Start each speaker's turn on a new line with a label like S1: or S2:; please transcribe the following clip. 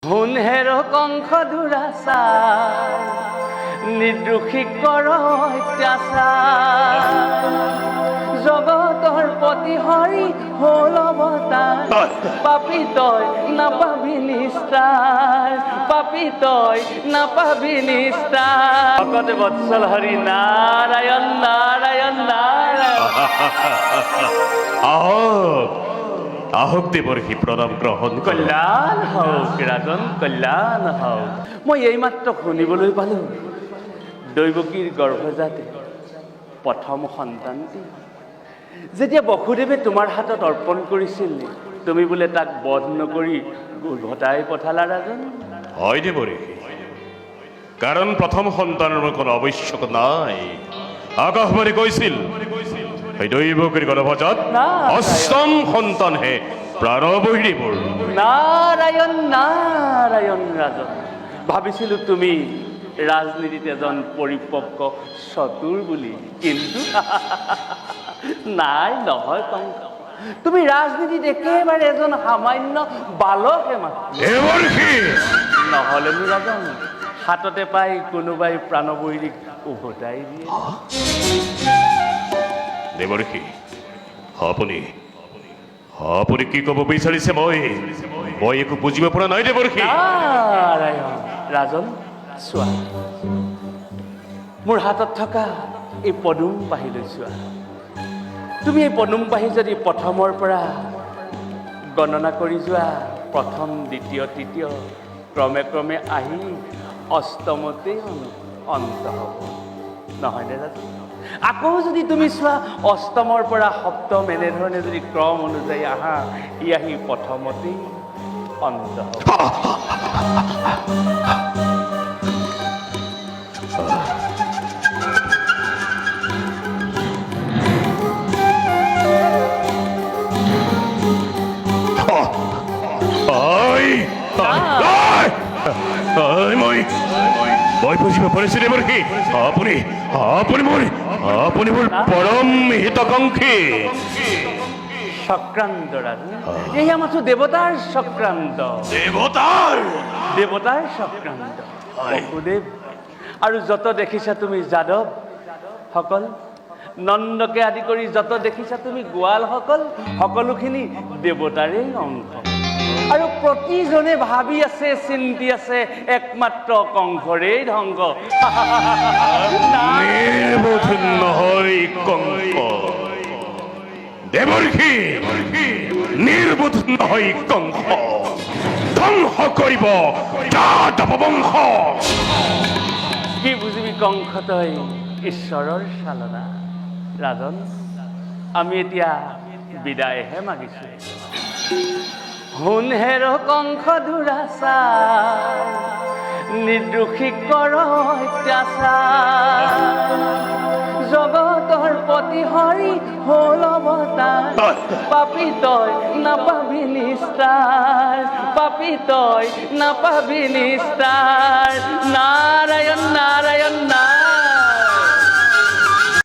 S1: হুনহেৰ কংস দুৰাচাৰ নিৰ্দোষী কৰ অত্যাচাৰ জগতৰ পতি হৰি হল অৱতাৰ পাপী তই নাপাবি নিস্তাৰ পাপী তই নাপাবি নিস্তাৰ ভকতে বৎসল হৰি নাৰায়ণ নাৰায়ণ নাৰায়ণ
S2: আহক দেৱৰ্ষি প্ৰণাম গ্ৰহণ
S1: কল্যাণ হওক ৰাজন কল্যাণ হওক মই এইমাত্ৰ শুনিবলৈ পালোঁ দৈৱকীৰ গৰ্ভজাতে প্ৰথম সন্তানটি যেতিয়া বসুদেৱে তোমাৰ হাতত অৰ্পণ কৰিছিল তুমি বোলে তাক বধ নকৰি উভতাই পঠালা ৰাজন
S2: হয় দেৱৰ্ষি কাৰণ প্ৰথম সন্তানৰ কোনো আৱশ্যক নাই আকাশবাণী কৈছিল দৈৱকীৰ গৰ্ভজাত অষ্টম সন্তানহে প্ৰাণবৈৰী বৰ
S1: নাৰায়ণ নাৰায়ণ ৰাজন ভাবিছিলোঁ তুমি ৰাজনীতিত এজন পৰিপক্ক চতুৰ বুলি কিন্তু নাই নহয় কংস তুমি ৰাজনীতিত একেবাৰে এজন সামান্য বালকহে নহ'লেনো ৰাজন হাততে পাই কোনোবাই প্ৰাণবৈৰীক উভতাই দিয়ে
S2: দেৱৰ্ষি আপুনি কি ক'ব বিচাৰিছে মই একো বুজিব পৰা নাই দেৱৰ্ষি
S1: নাৰায়ণ ৰাজন চোৱা মোৰ হাতত থকা এই পদুম পাহিলৈ চোৱা তুমি এই পদুম পাহি যদি প্ৰথমৰ পৰা গণনা কৰি যোৱা প্ৰথম দ্বিতীয় তৃতীয় ক্ৰমে ক্ৰমে আহি অষ্টমতেই অন্ত হ'ব নহয়নে ৰাজন আকৌ যদি তুমি চোৱা অষ্টমৰ পৰা সপ্তম এনেধৰণে যদি ক্ৰম অনুযায়ী আহা ই আহি প্ৰথমতেই অন্ত হ'ব
S2: মই বুজিব পাৰিছো দেৱৰ্ষি আপুনি মোৰ পৰম হিতকাংক্ষী
S1: চক্ৰান্ত ৰাজন এয়া মাথো দেৱতাৰ চক্ৰান্ত দেৱতাৰ চক্ৰান্ত বসুদেৱ আৰু যত দেখিছা তুমি যাদৱ সকল নন্দকে আদি কৰি যত দেখিছা তুমি গোৱাল সকলোখিনি দেৱতাৰেই অংশ আৰু প্ৰতিজনে ভাবি আছে চিন্তি আছে একমাত্ৰ কংসৰেই ধ্বংস
S2: নহয় কংস দেৱৰ্ষি নিৰ্বোধ নহয় কংস ধ্বংস কৰিব যাদৱবংশ
S1: কি বুজিবি কংস তই ঈশ্বৰৰ চালনা ৰাজন আমি এতিয়া বিদায়হে মাগিছো হুনহেৰ কংস দুৰাচাৰ নিৰ্দোষী কৰ অত্যাচাৰ জগতৰ পতি হৰি হল অৱতাৰ পাপী তই নাপাবি নিস্তাৰ পাপী তই নাপাবি নিস্তাৰ নাৰায়ণ নাৰায়ণ